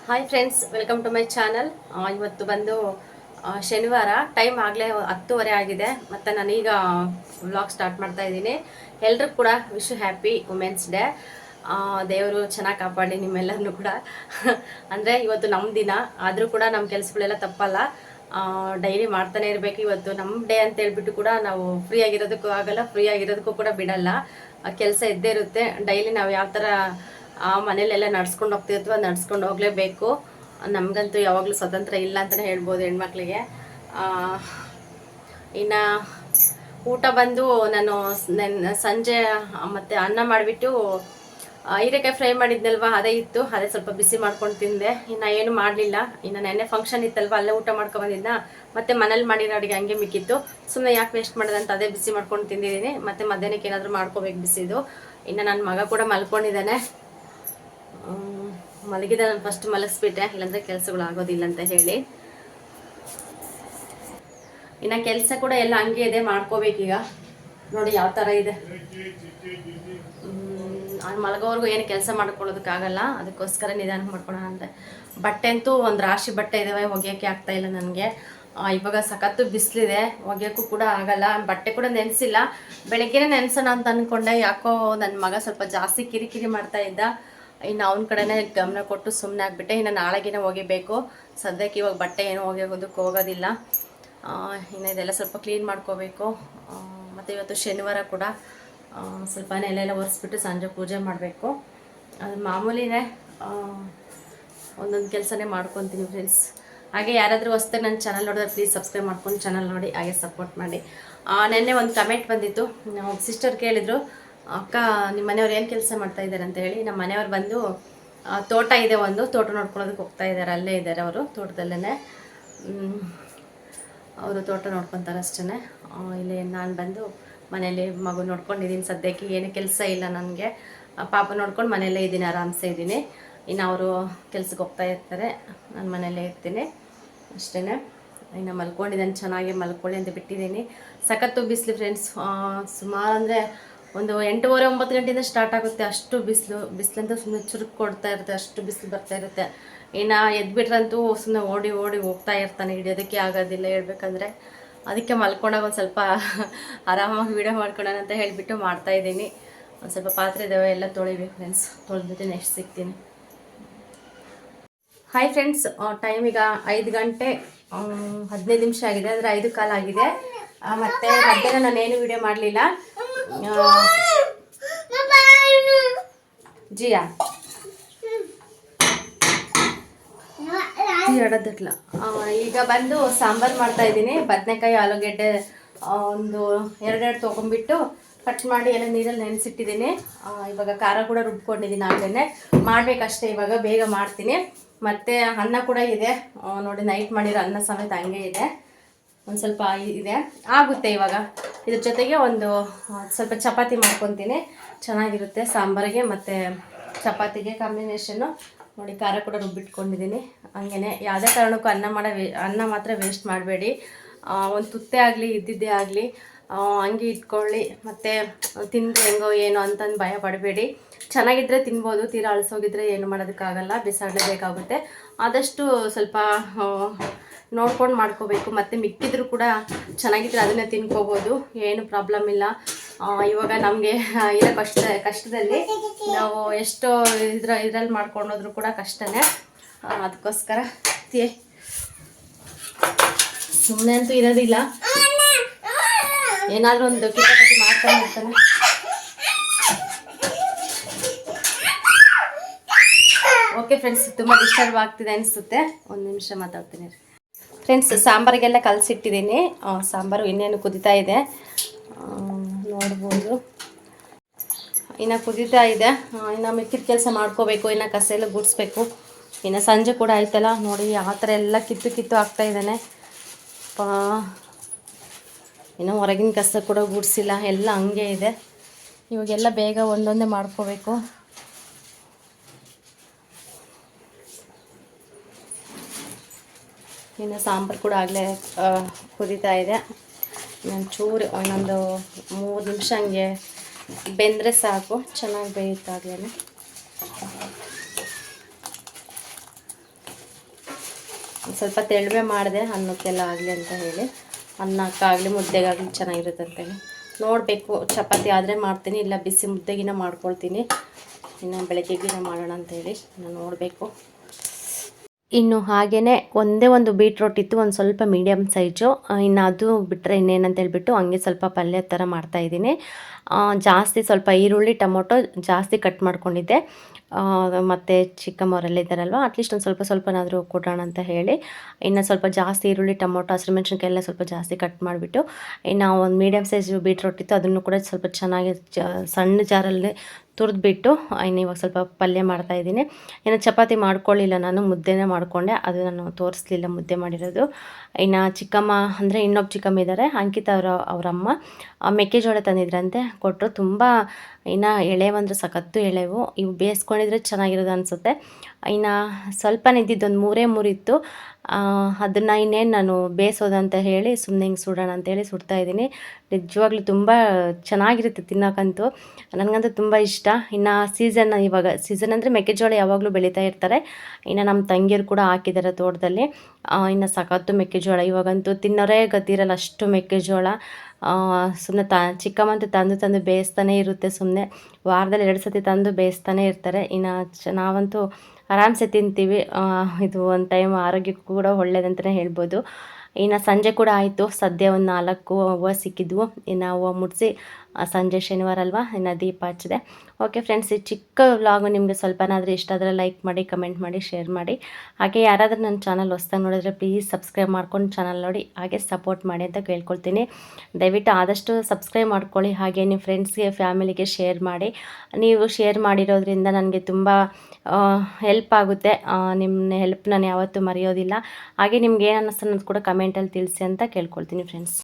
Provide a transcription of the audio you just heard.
Hi friends, welcome to my channel. ಇವತ್ತು ಬಂದು ಶನಿವಾರ, ಟೈಮ್ ಆಗಲೇ 10:30 ಆಗಿದೆ. ಮತ್ತು ನಾನೀಗ ವ್ಲಾಗ್ ಸ್ಟಾರ್ಟ್ ಮಾಡ್ತಾ ಇದ್ದೀನಿ. ಎಲ್ರಿಗೂ ಕೂಡ ವಿಶ್ ಹ್ಯಾಪಿ ವುಮೆನ್ಸ್ ಡೇ. ದೇವರು ಚೆನ್ನಾಗಿ ಕಾಪಾಡಿ ನಿಮ್ಮೆಲ್ಲರನ್ನೂ ಕೂಡ. ಅಂದರೆ ಇವತ್ತು ನಮ್ಮ ದಿನ ಆದರೂ ಕೂಡ ನಮ್ಮ ಕೆಲಸಗಳೆಲ್ಲ ತಪ್ಪಲ್ಲ, ಡೈಲಿ ಮಾಡ್ತಾನೆ ಇರಬೇಕು. ಇವತ್ತು ನಮ್ಮ ಡೇ ಅಂತ ಹೇಳ್ಬಿಟ್ಟು ಕೂಡ ನಾವು ಫ್ರೀ ಆಗಿರೋದಕ್ಕೂ ಆಗಲ್ಲ, ಫ್ರೀ ಆಗಿರೋದಕ್ಕೂ ಕೂಡ ಬಿಡಲ್ಲ. ಕೆಲಸ ಇದ್ದೇ ಇರುತ್ತೆ. ಡೈಲಿ ನಾವು ಯಾವ ಥರ ಮನೇಲೆಲ್ಲ ನಡ್ಸ್ಕೊಂಡು ಹೋಗ್ತಿರ್ತೀವೋ ನಡ್ಸ್ಕೊಂಡು ಹೋಗಲೇಬೇಕು. ನಮಗಂತೂ ಯಾವಾಗಲೂ ಸ್ವತಂತ್ರ ಇಲ್ಲ ಅಂತಲೇ ಹೇಳ್ಬೋದು ಹೆಣ್ಮಕ್ಳಿಗೆ. ಇನ್ನು ಊಟ ಬಂದು ನಾನು ಸಂಜೆ ಮತ್ತು ಅನ್ನ ಮಾಡಿಬಿಟ್ಟು ಹೀರೆಕಾಯಿ ಫ್ರೈ ಮಾಡಿದ್ನಲ್ವ, ಅದೇ ಇತ್ತು. ಅದೇ ಸ್ವಲ್ಪ ಬಿಸಿ ಮಾಡ್ಕೊಂಡು ತಿಂದೆ. ಇನ್ನು ಏನು ಮಾಡಲಿಲ್ಲ. ಇನ್ನು ನೆನ್ನೆ ಫಂಕ್ಷನ್ ಇತ್ತಲ್ವ, ಅಲ್ಲೇ ಊಟ ಮಾಡ್ಕೊಬಂದಿದ್ದ. ಮತ್ತು ಮನೇಲಿ ಮಾಡಿರೋ ಅಡುಗೆ ಹಂಗೆ ಮಿಕ್ಕಿತ್ತು. ಸುಮ್ಮನೆ ಯಾಕೆ ವೇಸ್ಟ್ ಮಾಡೋದಂತ ಅದೇ ಬಿಸಿ ಮಾಡ್ಕೊಂಡು ತಿಂದಿದ್ದೀನಿ. ಮತ್ತು ಮಧ್ಯಾಹ್ನಕ್ಕೆ ಏನಾದರೂ ಮಾಡ್ಕೋಬೇಕು ಬಿಸಿದು. ಇನ್ನು ನನ್ನ ಮಗ ಕೂಡ ಮಲ್ಕೊಂಡಿದ್ದಾನೆ. ಮಲಗಿದ ನಾನು ಫಸ್ಟ್ ಮಲಗಿಸ್ಬಿಟ್ಟೆ, ಇಲ್ಲಾಂದರೆ ಕೆಲಸಗಳು ಆಗೋದಿಲ್ಲ ಅಂತ ಹೇಳಿ. ಇನ್ನು ಕೆಲಸ ಕೂಡ ಎಲ್ಲ ಹಂಗೆ ಇದೆ, ಮಾಡ್ಕೋಬೇಕೀಗ. ನೋಡಿ ಯಾವ ಥರ ಇದೆ. ಮಲಗೋವರೆಗೂ ಏನು ಕೆಲಸ ಮಾಡ್ಕೊಳ್ಳೋದಕ್ಕಾಗಲ್ಲ, ಅದಕ್ಕೋಸ್ಕರ ನಿಧಾನ ಮಾಡ್ಕೊಳ್ಳೋಣ ಅಂದರೆ. ಬಟ್ಟೆ ಅಂತೂ ಒಂದು ರಾಶಿ ಬಟ್ಟೆ ಇದ್ದಾವೆ, ಒಗೆಯೋಕ್ಕೆ ಆಗ್ತಾಯಿಲ್ಲ ನನಗೆ. ಇವಾಗ ಸಖತ್ತು ಬಿಸಿಲಿದೆ, ಒಗೆಯೋಕ್ಕೂ ಕೂಡ ಆಗಲ್ಲ. ಬಟ್ಟೆ ಕೂಡ ನೆನೆಸಿಲ್ಲ, ಬೆಳಗ್ಗೆನೇ ನೆನೆಸೋಣ ಅಂತ ಅಂದ್ಕೊಂಡೆ. ಯಾಕೋ ನನ್ನ ಮಗ ಸ್ವಲ್ಪ ಜಾಸ್ತಿ ಕಿರಿಕಿರಿ ಮಾಡ್ತಾ ಇದ್ದ. ಇನ್ನು ಅವನ ಕಡೆನೇ ಗಮನ ಕೊಟ್ಟು ಸುಮ್ಮನೆ ಆಗಿಬಿಟ್ಟೆ. ಇನ್ನು ನಾಳೆಗಿನ ಒಗಿಬೇಕು. ಸದ್ಯಕ್ಕೆ ಇವಾಗ ಬಟ್ಟೆ ಏನು ಒಗೆಯೋದಕ್ಕೆ ಹೋಗೋದಿಲ್ಲ. ಇನ್ನು ಇದೆಲ್ಲ ಸ್ವಲ್ಪ ಕ್ಲೀನ್ ಮಾಡ್ಕೋಬೇಕು. ಮತ್ತು ಇವತ್ತು ಶನಿವಾರ ಕೂಡ ಸ್ವಲ್ಪ ನೆಲೆಲ್ಲ ಒರೆಸ್ಬಿಟ್ಟು ಸಂಜೆ ಪೂಜೆ ಮಾಡಬೇಕು. ಅದು ಮಾಮೂಲಿನೇ, ಒಂದೊಂದು ಕೆಲಸನೇ ಮಾಡ್ಕೊತೀನಿ ಫ್ರೆಂಡ್ಸ್. ಹಾಗೆ ಯಾರಾದರೂ ಹೊಸ್ದಾಗಿ ನನ್ನ ಚಾನಲ್ ನೋಡಿದ್ರೆ ಪ್ಲೀಸ್ ಸಬ್ಸ್ಕ್ರೈಬ್ ಮಾಡ್ಕೊಂಡು ಚಾನಲ್ ನೋಡಿ, ಹಾಗೆ ಸಪೋರ್ಟ್ ಮಾಡಿ. ನೆನ್ನೆ ಒಂದು ಕಮೆಂಟ್ ಬಂದಿತ್ತು. ಸಿಸ್ಟರ್ ಕೇಳಿದರು, ಅಕ್ಕ ನಿಮ್ಮ ಮನೆಯವ್ರು ಏನು ಕೆಲಸ ಮಾಡ್ತಾ ಇದ್ದಾರೆ ಅಂತ ಹೇಳಿ. ನಮ್ಮ ಮನೆಯವ್ರು ಬಂದು ತೋಟ ಇದೆ, ಒಂದು ತೋಟ ನೋಡ್ಕೊಳ್ಳೋದಕ್ಕೆ ಹೋಗ್ತಾ ಇದ್ದಾರೆ. ಅಲ್ಲೇ ಇದ್ದಾರೆ ಅವರು, ತೋಟದಲ್ಲೇ. ಅವರು ತೋಟ ನೋಡ್ಕೊತಾರೆ ಅಷ್ಟೇ. ಇಲ್ಲಿ ನಾನು ಬಂದು ಮನೇಲಿ ಮಗು ನೋಡ್ಕೊಂಡಿದ್ದೀನಿ. ಸದ್ಯಕ್ಕೆ ಏನು ಕೆಲಸ ಇಲ್ಲ ನನಗೆ. ಪಾಪ ನೋಡ್ಕೊಂಡು ಮನೆಯಲ್ಲೇ ಇದ್ದೀನಿ, ಆರಾಮ್ಸೆ ಇದ್ದೀನಿ. ಇನ್ನು ಅವರು ಕೆಲ್ಸಕ್ಕೆ ಹೋಗ್ತಾ ಇರ್ತಾರೆ, ನಾನು ಮನೆಯಲ್ಲೇ ಇರ್ತೀನಿ ಅಷ್ಟೇ. ಇನ್ನು ಮಲ್ಕೊಂಡಿದ್ದಾನೆ, ಚೆನ್ನಾಗಿ ಮಲ್ಕೊಳ್ಳಿ ಅಂತ ಬಿಟ್ಟಿದ್ದೀನಿ. ಸಖತ್ತು ಬಿಸಿಲು ಫ್ರೆಂಡ್ಸ್. ಸುಮಾರು ಅಂದರೆ ಒಂದು 8:30-9 ಗಂಟೆಯಿಂದ ಸ್ಟಾರ್ಟ್ ಆಗುತ್ತೆ. ಅಷ್ಟು ಬಿಸಿಲಂತೂ ಸುಮ್ಮನೆ ಚುರುಕು ಕೊಡ್ತಾ ಇರುತ್ತೆ, ಅಷ್ಟು ಬಿಸಿಲು ಬರ್ತಾ ಇರುತ್ತೆ. ಇನ್ನು ಎದ್ಬಿಟ್ರಂತೂ ಸುಮ್ಮನೆ ಓಡಿ ಓಡಿ ಹೋಗ್ತಾ ಇರ್ತಾನೆ, ಹಿಡಿಯೋದಕ್ಕೆ ಆಗೋದಿಲ್ಲ ಹೇಳ್ಬೇಕಂದ್ರೆ. ಅದಕ್ಕೆ ಮಲ್ಕೊಂಡಾಗ ಒಂದು ಸ್ವಲ್ಪ ಆರಾಮಾಗಿ ವೀಡಿಯೋ ಮಾಡ್ಕೊಳ್ಳೋಣ ಅಂತ ಹೇಳಿಬಿಟ್ಟು ಮಾಡ್ತಾಯಿದ್ದೀನಿ. ಒಂದು ಸ್ವಲ್ಪ ಪಾತ್ರೆ ಇದ್ದಾವೆ, ಎಲ್ಲ ತೊಳಿಬೇಕು ಫ್ರೆಂಡ್ಸ್. ತೊಳೆದ್ಬಿಟ್ಟು ನೆಕ್ಸ್ಟ್ ಸಿಗ್ತೀನಿ. ಹಾಯ್ ಫ್ರೆಂಡ್ಸ್, ಟೈಮ್ ಈಗ 5 ಗಂಟೆ 15 ನಿಮಿಷ ಆಗಿದೆ, ಅಂದರೆ 5 ಕಾಲ ಆಗಿದೆ. ಮತ್ತು ಮಧ್ಯಾಹ್ನ ನಾನೇನು ವೀಡಿಯೋ ಮಾಡಲಿಲ್ಲ. ಜಿಯಾ ಎರಡದಟ್ಲ. ಈಗ ಬಂದು ಸಾಂಬಾರು ಮಾಡ್ತಾಯಿದ್ದೀನಿ. ಬದನೆಕಾಯಿ, ಆಲೂಗೆಡ್ಡೆ ಒಂದು 2 ತೊಗೊಂಡ್ಬಿಟ್ಟು ಕಟ್ ಮಾಡಿ ಎಲ್ಲ ನೀರಲ್ಲಿ ನೆನೆಸಿಟ್ಟಿದ್ದೀನಿ. ಇವಾಗ ಖಾರ ಕೂಡ ರುಬ್ಕೊಂಡಿದ್ದೀನಿ, ಆಗಲೇ ಮಾಡಬೇಕಷ್ಟೇ. ಇವಾಗ ಬೇಗ ಮಾಡ್ತೀನಿ. ಮತ್ತು ಅನ್ನ ಕೂಡ ಇದೆ ನೋಡಿ, ನೈಟ್ ಮಾಡಿರೋ ಅನ್ನ ಸಮೇತ ಹಂಗೆ ಇದೆ. ಒಂದು ಸ್ವಲ್ಪ ಇದೆ, ಆಗುತ್ತೆ ಇವಾಗ. ಇದ್ರ ಜೊತೆಗೆ ಒಂದು ಸ್ವಲ್ಪ ಚಪಾತಿ ಮಾಡ್ಕೊತೀನಿ, ಚೆನ್ನಾಗಿರುತ್ತೆ ಸಾಂಬಾರಿಗೆ ಮತ್ತು ಚಪಾತಿಗೆ ಕಾಂಬಿನೇಷನ್ನು. ನೋಡಿ ಖಾರ ಕೂಡ ರುಬ್ಬಿಟ್ಕೊಂಡಿದ್ದೀನಿ. ಹಂಗೆ ಯಾವುದೇ ಕಾರಣಕ್ಕೂ ಅನ್ನ ಮಾತ್ರ ವೇಸ್ಟ್ ಮಾಡಬೇಡಿ. ಒಂದು ತುತ್ತೆ ಆಗಲಿ ಇದ್ದಿದ್ದೇ ಆಗಲಿ ಹಂಗೆ ಇಟ್ಕೊಳ್ಳಿ. ಮತ್ತು ತಿಂದು ಹೆಂಗೋ ಏನೋ ಅಂತಂದು ಭಯ ಪಡಬೇಡಿ. ಚೆನ್ನಾಗಿದ್ದರೆ ತಿನ್ಬೋದು, ತೀರಾ ಅಳಿಸೋಗಿದ್ರೆ ಏನು ಮಾಡೋದಕ್ಕಾಗಲ್ಲ, ಬಿಸಾಡಲೇಬೇಕಾಗುತ್ತೆ. ಆದಷ್ಟು ಸ್ವಲ್ಪ ನೋಡ್ಕೊಂಡು ಮಾಡ್ಕೋಬೇಕು. ಮತ್ತು ಮಿಕ್ಕಿದ್ರು ಕೂಡ ಚೆನ್ನಾಗಿದ್ರೆ ಅದನ್ನೇ ತಿನ್ಕೋಬೋದು, ಏನು ಪ್ರಾಬ್ಲಮ್ ಇಲ್ಲ. ಇವಾಗ ನಮಗೆ ಇರೋ ಕಷ್ಟದಲ್ಲಿ ನಾವು ಎಷ್ಟೋ ಇದ್ರಲ್ಲಿ ಮಾಡ್ಕೊಂಡೋದ್ರೂ ಕೂಡ ಕಷ್ಟನೇ. ಅದಕ್ಕೋಸ್ಕರ ಸುಮ್ಮನೆ ಅಂತೂ ಇರೋದಿಲ್ಲ, ಏನಾದರೂ ಒಂದು ಕಿಟಕಿ ಮಾಡ್ಕೊಂಡು ಇರ್ತಾನೆ. ಓಕೆ ಫ್ರೆಂಡ್ಸ್, ತುಂಬ ಡಿಸ್ಟರ್ಬ್ ಆಗ್ತಿದೆ ಅನಿಸುತ್ತೆ. ಒಂದು ನಿಮಿಷ ಮಾತಾಡ್ತೀನಿ ಫ್ರೆಂಡ್ಸ್. ಸಾಂಬಾರಿಗೆಲ್ಲ ಕಲಸಿಟ್ಟಿದ್ದೀನಿ. ಸಾಂಬಾರು ಇನ್ನೇನು ಕುದೀತಾ ಇದೆ, ನೋಡ್ಬೋದು. ಇನ್ನು ಕುದೀತಾ ಇದೆ. ಇನ್ನು ಮಿಕ್ಕಿದ ಕೆಲಸ ಮಾಡ್ಕೋಬೇಕು. ಇನ್ನು ಕಸ ಎಲ್ಲ ಗುಡಿಸ್ಬೇಕು. ಇನ್ನು ಸಂಜೆ ಕೂಡ ಆಯ್ತಲ್ಲ ನೋಡಿ, ಆ ಥರ ಎಲ್ಲ ಕಿತ್ತು ಆಗ್ತಾಯಿದ್ದಾನೆ. ಇನ್ನು ಹೊರಗಿನ ಕಸ ಕೂಡ ಗುಡಿಸಿಲ್ಲ, ಎಲ್ಲ ಹಂಗೆ ಇದೆ. ಇವಾಗೆಲ್ಲ ಬೇಗ ಒಂದೊಂದೇ ಮಾಡ್ಕೋಬೇಕು. ಇನ್ನು ಸಾಂಬಾರು ಕೂಡ ಆಗಲೇ ಕುದೀತಾ ಇದೆ. ಚೂರು ಒಂದೊಂದು 3 ನಿಮಿಷ ಹಂಗೆ ಬೆಂದರೆ ಸಾಕು, ಚೆನ್ನಾಗಿ ಬೇಯುತ್ತಾಗಲೇ. ಸ್ವಲ್ಪ ತೆಳುವೆ ಮಾಡಿದೆ ಅನ್ನಕ್ಕೆಲ್ಲ ಆಗಲಿ ಅಂತ ಹೇಳಿ, ಅನ್ನಕ್ಕಾಗಲಿ ಮುದ್ದೆಗಾಗಲಿ ಚೆನ್ನಾಗಿರುತ್ತೆ ಅಂತೇಳಿ. ನೋಡಬೇಕು, ಚಪಾತಿ ಆದರೆ ಮಾಡ್ತೀನಿ, ಇಲ್ಲ ಬಿಸಿ ಮುದ್ದೆಗಿನ ಮಾಡ್ಕೊಳ್ತೀನಿ. ಇನ್ನು ಬೆಳಗ್ಗೆಗಿನ ಮಾಡೋಣ ಅಂತೇಳಿ ನಾನು ನೋಡಬೇಕು. ಇನ್ನು ಹಾಗೆಯೇ ಒಂದೇ ಒಂದು ಬೀಟ್ರೋಟ್ ಇತ್ತು, ಒಂದು ಸ್ವಲ್ಪ ಮೀಡಿಯಮ್ ಸೈಜು. ಇನ್ನು ಅದು ಬಿಟ್ಟರೆ ಇನ್ನೇನಂತ ಹೇಳ್ಬಿಟ್ಟು ಹಂಗೆ ಸ್ವಲ್ಪ ಪಲ್ಯ ಥರ ಮಾಡ್ತಾಯಿದ್ದೀನಿ. ಜಾಸ್ತಿ ಸ್ವಲ್ಪ ಈರುಳ್ಳಿ ಟೊಮೊಟೊ ಜಾಸ್ತಿ ಕಟ್ ಮಾಡ್ಕೊಂಡಿದ್ದೆ. ಮತ್ತು ಚಿಕ್ಕಮ್ಮವರೆಲ್ಲ ಇದ್ದಾರಲ್ವ, ಅಟ್ಲೀಸ್ಟ್ ಒಂದು ಸ್ವಲ್ಪನಾದರೂ ಕೊಡೋಣ ಅಂತ ಹೇಳಿ ಇನ್ನು ಸ್ವಲ್ಪ ಜಾಸ್ತಿ ಈರುಳ್ಳಿ ಟೊಮೊಟೊ ಹಸಿರುಮೆಣ್ಸಿನ್ಕಾಯಿ ಎಲ್ಲ ಸ್ವಲ್ಪ ಜಾಸ್ತಿ ಕಟ್ ಮಾಡಿಬಿಟ್ಟು, ಇನ್ನು ಒಂದು ಮೀಡಿಯಮ್ ಸೈಜು ಬೀಟ್ರೋಟ್ ಇತ್ತು, ಅದನ್ನು ಕೂಡ ಸ್ವಲ್ಪ ಚೆನ್ನಾಗಿ ಸಣ್ಣ ಜಾರಲ್ಲಿ ತುರಿದ್ಬಿಟ್ಟು ಇನ್ನು ಇವಾಗ ಸ್ವಲ್ಪ ಪಲ್ಯ ಮಾಡ್ತಾಯಿದ್ದೀನಿ. ಇನ್ನು ಚಪಾತಿ ಮಾಡ್ಕೊಳ್ಳಿಲ್ಲ, ನಾನು ಮುದ್ದೆನೇ ಮಾಡಿಕೊಂಡೆ, ಅದು ನಾನು ತೋರಿಸ್ಲಿಲ್ಲ ಮುದ್ದೆ ಮಾಡಿರೋದು. ಇನ್ನು ಚಿಕ್ಕಮ್ಮ ಅಂದರೆ ಇನ್ನೊಬ್ಬ ಚಿಕ್ಕಮ್ಮ ಇದ್ದಾರೆ, ಅಂಕಿತ ಅವರಮ್ಮ ಮೆಕ್ಕೆಜೋಳ ತಂದಿದ್ರಂತೆ, ಕೊಟ್ಟರು. ತುಂಬ ಇನ್ನು ಎಳೆವಂದ್ರೆ ಸಖತ್ತು ಎಳೆವು, ಇವು ಬೇಯಿಸ್ಕೊಂಡಿದ್ರೆ ಚೆನ್ನಾಗಿರೋದು ಅನಿಸುತ್ತೆ. ಇನ್ನು ಸ್ವಲ್ಪ ನಿದ್ದಿದ್ದೊಂದು 3 ಇತ್ತು, ಅದನ್ನು ಇನ್ನೇನು ನಾನು ಬೇಯಿಸೋದಂತ ಹೇಳಿ ಸುಮ್ಮನೆ ಹಿಂಗೆ ಸುಡೋಣ ಅಂತೇಳಿ ಸುಡ್ತಾಯಿದ್ದೀನಿ. ನಿಜವಾಗ್ಲೂ ತುಂಬ ಚೆನ್ನಾಗಿರುತ್ತೆ ತಿನ್ನೋಕ್ಕಂತೂ, ನನಗಂತೂ ತುಂಬ ಇಷ್ಟ. ಇನ್ನು ಇವಾಗ ಸೀಸನ್ ಅಂದರೆ ಮೆಕ್ಕೆಜೋಳ ಯಾವಾಗಲೂ ಬೆಳೀತಾ ಇರ್ತಾರೆ. ಇನ್ನು ನಮ್ಮ ತಂಗಿಯರು ಕೂಡ ಹಾಕಿದ್ದಾರೆ ತೋಟದಲ್ಲಿ. ಇನ್ನು ಸಖತ್ತು ಮೆಕ್ಕೆಜೋಳ, ಇವಾಗಂತೂ ತಿನ್ನೋರೇ ಗೊತ್ತಿರಲ್ಲ ಅಷ್ಟು ಮೆಕ್ಕೆಜೋಳ. ಸುಮ್ಮನೆ ಚಿಕ್ಕಮ್ಮಂತೂ ತಂದು ಬೇಯಿಸ್ತಾನೆ ಇರುತ್ತೆ, ಸುಮ್ಮನೆ ವಾರದಲ್ಲಿ 2 ಸತಿ ತಂದು ಬೇಯಿಸ್ತಾನೆ ಇರ್ತಾರೆ. ಇನ್ನು ನಾವಂತೂ ಆರಾಮ್ಸೆ ತಿಂತೀವಿ. ಇದು ಒಂದು ಟೈಮ್ ಆರೋಗ್ಯಕ್ಕೂ ಕೂಡ ಒಳ್ಳೇದಂತಲೇ ಹೇಳ್ಬೋದು. ಇನ್ನು ಸಂಜೆ ಕೂಡ ಆಯಿತು, ಸದ್ಯ ಒಂದು 4 ಹೂವು ಸಿಕ್ಕಿದ್ವು. ಇನ್ನು ಹೂವು ಮುಡಿಸಿ ಸಂಜೆ ಶನಿವಾರ ಅಲ್ವಾ, ಇನ್ನು ದೀಪ ಹಚ್ಚಿದೆ. ಓಕೆ ಫ್ರೆಂಡ್ಸ್, ಈ ಚಿಕ್ಕ ವ್ಲಾಗು ನಿಮಗೆ ಸ್ವಲ್ಪನಾದರೂ ಇಷ್ಟ ಆದರೆ ಲೈಕ್ ಮಾಡಿ, ಕಮೆಂಟ್ ಮಾಡಿ, ಶೇರ್ ಮಾಡಿ. ಹಾಗೆ ಯಾರಾದರೂ ನನ್ನ ಚಾನಲ್ ಹೊಸ್ದಾಗಿ ನೋಡಿದ್ರೆ ಪ್ಲೀಸ್ ಸಬ್ಸ್ಕ್ರೈಬ್ ಮಾಡ್ಕೊಂಡು ಚಾನಲ್ ನೋಡಿ, ಹಾಗೆ ಸಪೋರ್ಟ್ ಮಾಡಿ ಅಂತ ಕೇಳ್ಕೊಳ್ತೀನಿ. ದಯವಿಟ್ಟು ಆದಷ್ಟು ಸಬ್ಸ್ಕ್ರೈಬ್ ಮಾಡ್ಕೊಳ್ಳಿ. ಹಾಗೆ ನಿಮ್ಮ ಫ್ರೆಂಡ್ಸ್ಗೆ, ಫ್ಯಾಮಿಲಿಗೆ ಶೇರ್ ಮಾಡಿ. ನೀವು ಶೇರ್ ಮಾಡಿರೋದ್ರಿಂದ ನನಗೆ ತುಂಬ ಹೆಲ್ಪ್ ಆಗುತ್ತೆ. ನಿಮ್ಮ ಹೆಲ್ಪ್ ನಾನು ಯಾವತ್ತೂ ಮರೆಯೋದಿಲ್ಲ. ಹಾಗೆ ನಿಮ್ಗೆ ಏನು ಅನ್ನಿಸ್ತು ಅನ್ನೋದು ಕೂಡ ಕಮೆಂಟಲ್ಲಿ ತಿಳಿಸಿ ಅಂತ ಕೇಳ್ಕೊಳ್ತೀನಿ ಫ್ರೆಂಡ್ಸ್.